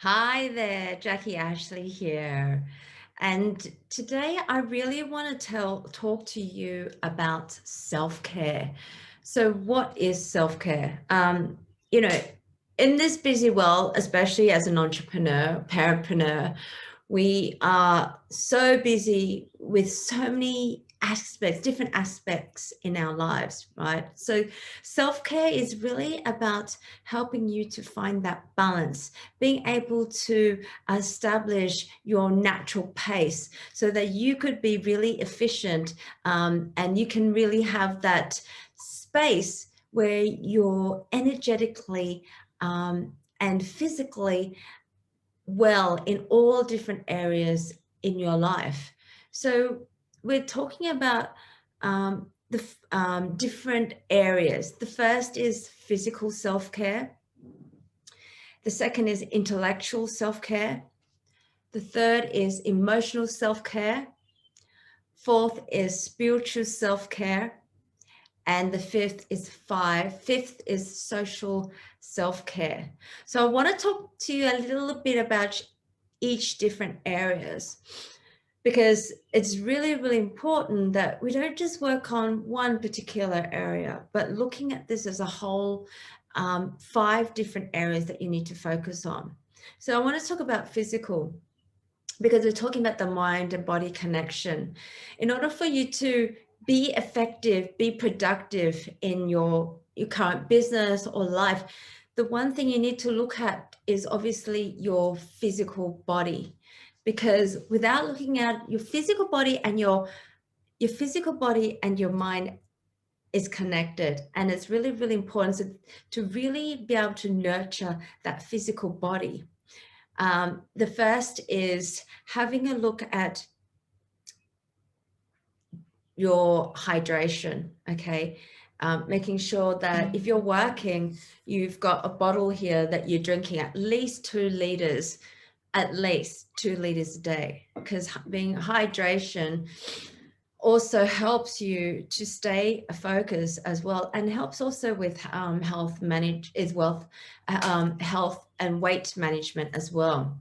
Hi there, Jacqui Ashley here. And today I really want to talk to you about self-care. So what is self-care? You know, in this busy world, especially as an entrepreneur, parentpreneur, we are so busy with so many aspects, different aspects in our lives, right? So self-care is really about helping you to find that balance, being able to establish your natural pace so that you could be really efficient, and you can really have that space where you're energetically and physically well in all different areas in your life. So we're talking about the different areas. The first is physical self-care. The second is intellectual self-care. The third is emotional self-care. Fourth is spiritual self-care. And the fifth is social self-care. So I want to talk to you a little bit about each different areas, because it's really, really important that we don't just work on one particular area, but looking at this as a whole, 5 different areas that you need to focus on. So I want to talk about physical, because we're talking about the mind and body connection. In order for you to be effective, be productive in your current business or life, the one thing you need to look at is obviously your physical body, because without looking at your physical body and your physical body and your mind is connected, and it's really, really important to really be able to nurture that physical body. The first is having a look at your hydration, okay? Making sure that if you're working, you've got a bottle here that you're drinking at least 2 liters, at least 2 liters a day, because being hydration also helps you to stay focused as well, and helps also with health and weight management as well,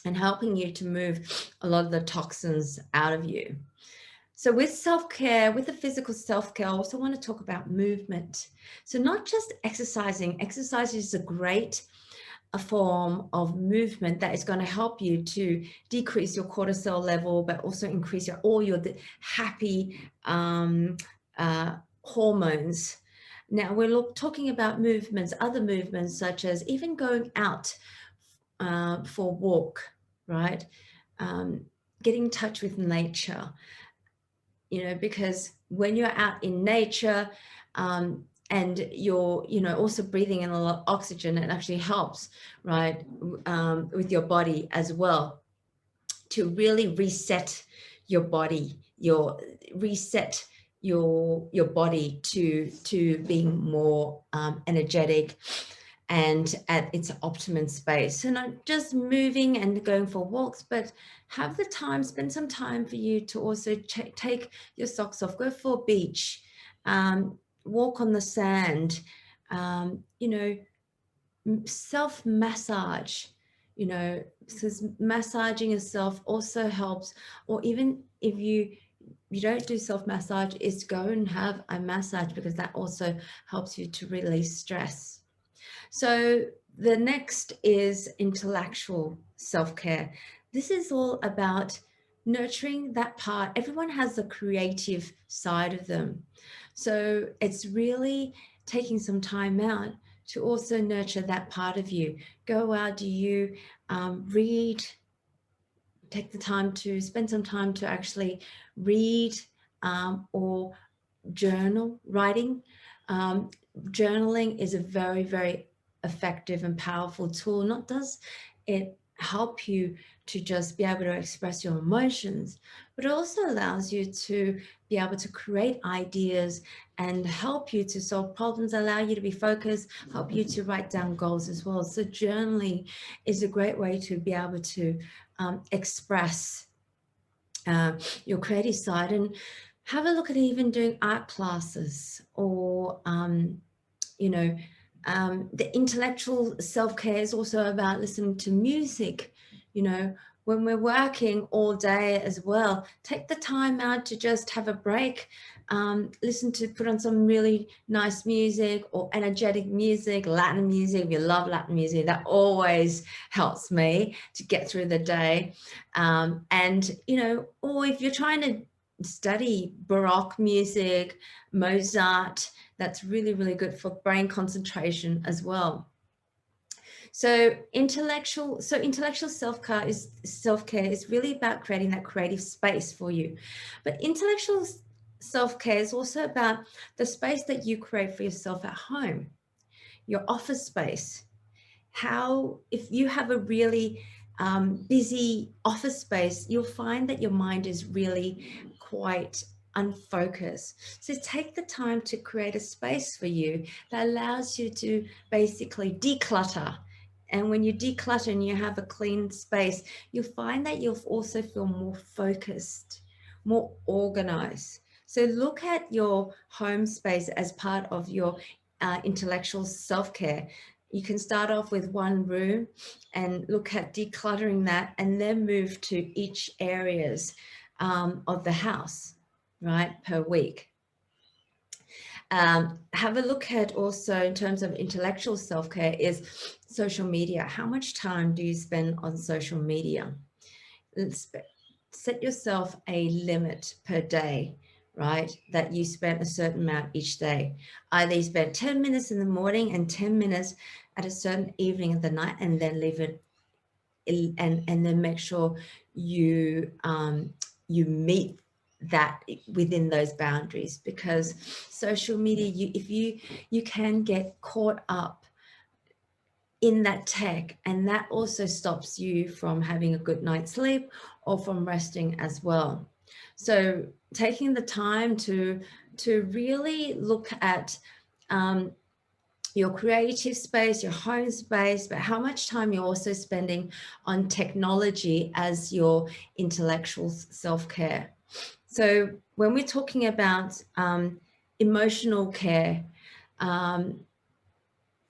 and helping you to move a lot of the toxins out of you. So with self-care, with the physical self-care, I also want to talk about movement. So not just exercising. Exercise is a form of movement that is going to help you to decrease your cortisol level, but also increase all your happy hormones. Now we're talking about movements, other movements, such as even going out for a walk, right? Getting in touch with nature, because when you're out in nature, and you're, also breathing in a lot of oxygen, it actually helps, right, with your body as well, to really reset your body, reset your body to being more energetic and at its optimum space. So not just moving and going for walks, but have the time, spend some time for you to also take your socks off, go for a beach, walk on the sand, self-massage, because massaging yourself also helps. Or even if you don't do self-massage, is go and have a massage, because that also helps you to release stress. So the next is intellectual self-care. This is all about nurturing that part. Everyone has a creative side of them. So it's really taking some time out to also nurture that part of you. Go out, do you read? Take the time to spend some time to actually read, or writing. Journaling is a very, very effective and powerful tool. Not does it help you to just be able to express your emotions, but it also allows you to be able to create ideas and help you to solve problems, allow you to be focused, help you to write down goals as well. So journaling is a great way to be able to express your creative side, and have a look at even doing art classes, or The intellectual self-care is also about listening to music. You know, when we're working all day as well, take the time out to just have a break. Put on some really nice music or energetic music, Latin music. If you love Latin music, that always helps me to get through the day. And, you know, or if you're trying to study Baroque music, Mozart, that's really, really good for brain concentration as well. So intellectual self-care is really about creating that creative space for you. But intellectual self-care is also about the space that you create for yourself at home, your office space. If you have a really busy office space, you'll find that your mind is really quite unfocused. So take the time to create a space for you that allows you to basically declutter. And when you declutter and you have a clean space, you'll find that you'll also feel more focused, more organized. So look at your home space as part of your intellectual self-care. You can start off with one room and look at decluttering that, and then move to each areas of the house, right, per week. Have a look at also, in terms of intellectual self-care, is social media. How much time do you spend on social media? Set yourself a limit per day, right? That you spend a certain amount each day. Either you spend 10 minutes in the morning and 10 minutes at a certain evening of the night, and then leave it, and then make sure you you meet that within those boundaries. Because social media, you can get caught up in that tech, and that also stops you from having a good night's sleep or from resting as well. So taking the time to really look at your creative space, your home space, but how much time you're also spending on technology as your intellectual self-care. So when we're talking about emotional care,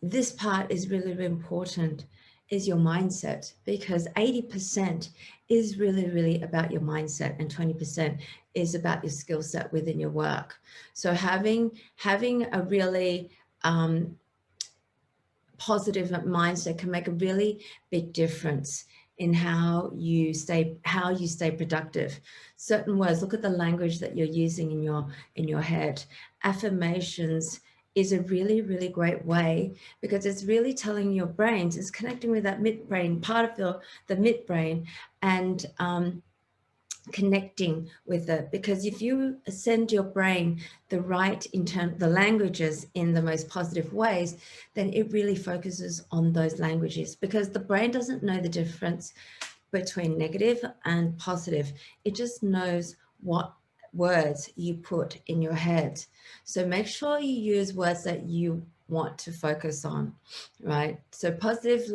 this part is really, really important, is your mindset, because 80% is really, really about your mindset, and 20% is about your skill set within your work. So having a really positive mindset can make a really big difference in how you stay productive. Certain words, look at the language that you're using in your head. Affirmations is a really, really great way, because it's really telling your brains, it's connecting with that midbrain part of the midbrain, and connecting with it. Because if you send your brain the right the languages in the most positive ways, then it really focuses on those languages, because the brain doesn't know the difference between negative and positive. It just knows what words you put in your head. So make sure you use words that you want to focus on, right? So positive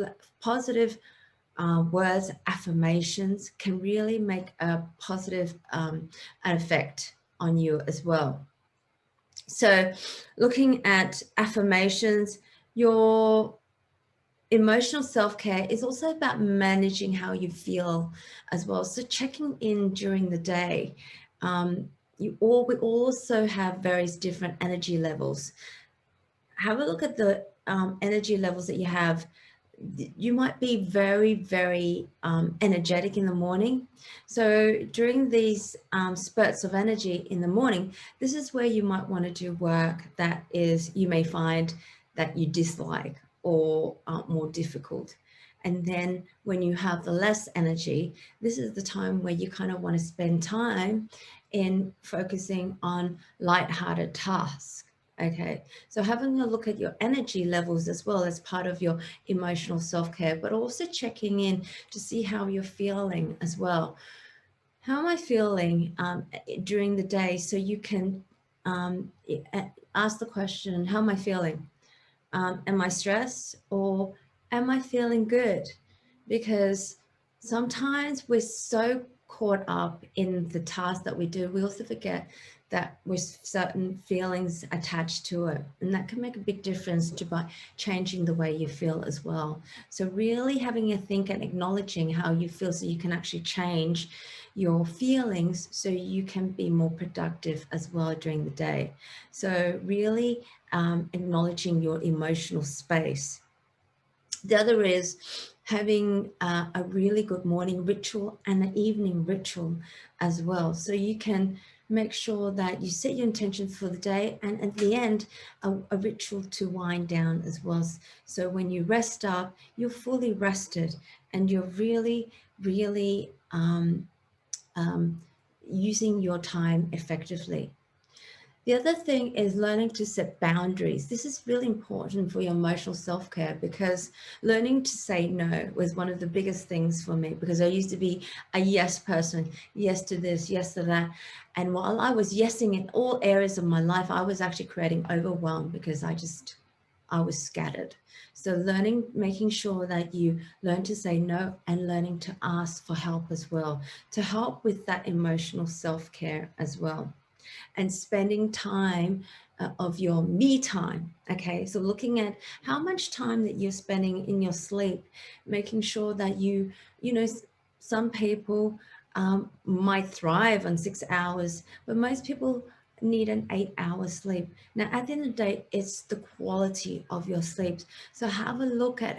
words, affirmations can really make a positive effect on you as well. So looking at affirmations, your emotional self-care is also about managing how you feel as well. So checking in during the day. We also have various different energy levels. Have a look at the energy levels that you have. You might be very, very energetic in the morning. So during these spurts of energy in the morning, this is where you might want to do work that you may find that you dislike or more difficult. And then when you have the less energy, this is the time where you kind of want to spend time in focusing on light-hearted tasks. Okay, so having a look at your energy levels as well as part of your emotional self-care, but also checking in to see how you're feeling as well. How am I feeling during the day? So you can ask the question, how am I feeling? Am I stressed, or am I feeling good? Because sometimes we're so caught up in the task that we do, we also forget that with certain feelings attached to it. And that can make a big difference to by changing the way you feel as well. So really having a think and acknowledging how you feel so you can actually change your feelings so you can be more productive as well during the day. So really acknowledging your emotional space. The other is having a really good morning ritual and an evening ritual as well. So you can make sure that you set your intentions for the day, and at the end, a ritual to wind down as well. So when you rest up, you're fully rested and you're really, really using your time effectively. The other thing is learning to set boundaries. This is really important for your emotional self-care, because learning to say no was one of the biggest things for me, because I used to be a yes person, yes to this, yes to that. And while I was yesing in all areas of my life, I was actually creating overwhelm because I was scattered. So learning, making sure that you learn to say no and learning to ask for help as well, to help with that emotional self-care as well, and spending time of your me time. Okay, so looking at how much time that you're spending in your sleep, making sure that you know, some people might thrive on 6 hours, but most people need an 8 hour sleep. Now, at the end of the day, it's the quality of your sleep. So have a look at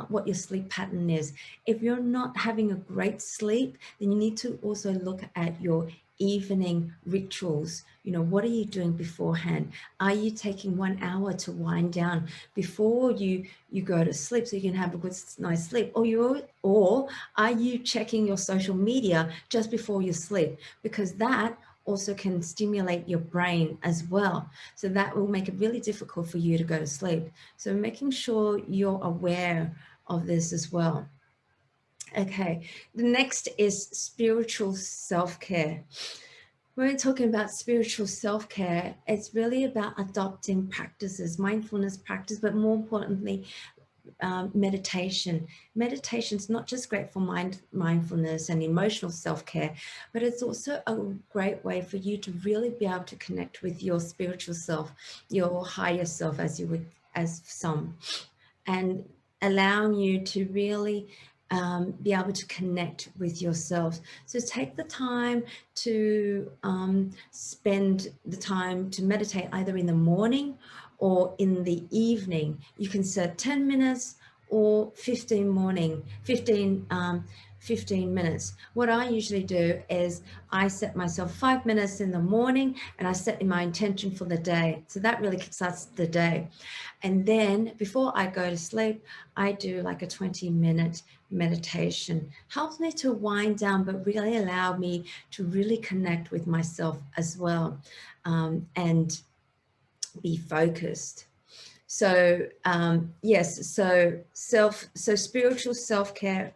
what your sleep pattern is. If you're not having a great sleep, then you need to also look at your evening rituals. You know, what are you doing beforehand? Are you taking 1 hour to wind down before you go to sleep so you can have a good nice sleep? Or are you checking your social media just before you sleep? Because that also can stimulate your brain as well. So that will make it really difficult for you to go to sleep. So making sure you're aware of this as well. Okay, the next is spiritual self-care. When we're talking about spiritual self-care, it's really about adopting practices, mindfulness practice, but more importantly, meditation. Meditation is not just great for mindfulness and emotional self-care, but it's also a great way for you to really be able to connect with your spiritual self, your higher self, as some, and allowing you to really be able to connect with yourself. So take the time to spend the time to meditate either in the morning or in the evening. You can set 10 minutes or 15 minutes. What I usually do is I set myself 5 minutes in the morning and I set my intention for the day. So that really kickstarts the day. And then before I go to sleep, I do like a 20-minute meditation. Helps me to wind down, but really allow me to really connect with myself as well, and be focused. So yes, so spiritual self-care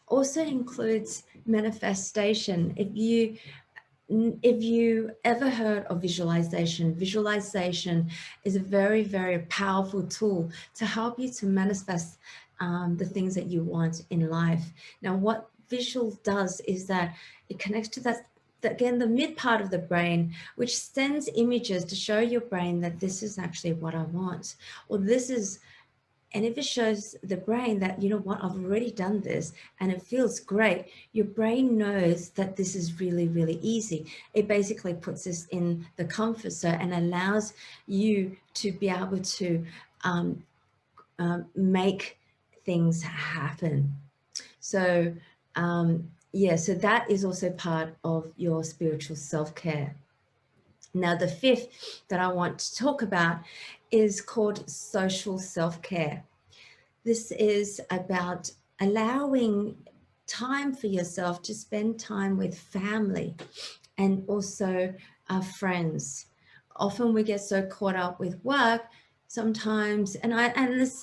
also includes manifestation. If you ever heard of visualization, visualization is a very, very powerful tool to help you to manifest the things that you want in life. Now, what visual does is that it connects to that, again, the mid part of the brain, which sends images to show your brain that this is actually what I want, or this is. And if it shows the brain that, you know what, I've already done this and it feels great, your brain knows that this is really, really easy. It basically puts this in the comfort zone and allows you to be able to make things happen. So yeah, so that is also part of your spiritual self-care. Now, the fifth that I want to talk about is called social self-care. This is about allowing time for yourself to spend time with family and also friends. Often we get so caught up with work sometimes, and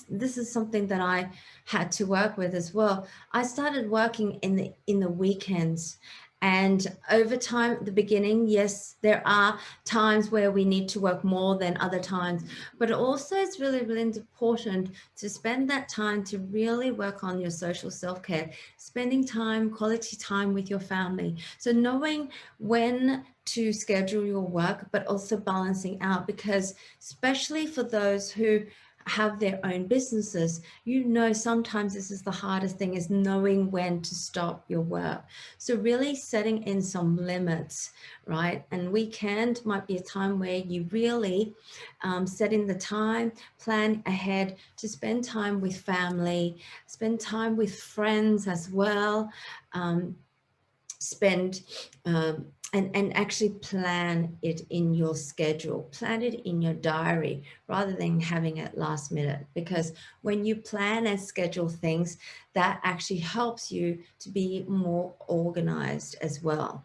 this is something that I had to work with as well. I started working in the weekends, And over time, at the beginning, yes, there are times where we need to work more than other times, but also it's really, really important to spend that time to really work on your social self-care, spending time, quality time with your family. So knowing when to schedule your work, but also balancing out, because especially for those who have their own businesses, you know, sometimes this is the hardest thing, is knowing when to stop your work. So really setting in some limits, right? And weekend might be a time where you really set in the time, plan ahead to spend time with family, spend time with friends as well, and actually plan it in your schedule, plan it in your diary rather than having it last minute. Because when you plan and schedule things, that actually helps you to be more organized as well.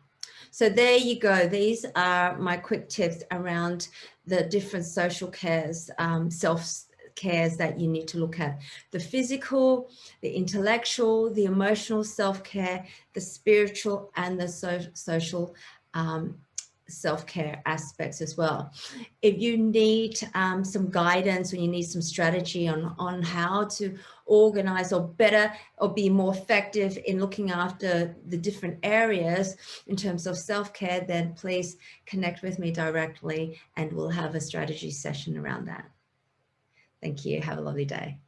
So there you go. These are my quick tips around the different social cares, self-cares that you need to look at. The physical, the intellectual, the emotional self-care, the spiritual, and the social self-care aspects as well. If you need some guidance, or you need some strategy on how to organize or better or be more effective in looking after the different areas in terms of self-care, then please connect with me directly and we'll have a strategy session around that. Thank you. Have a lovely day.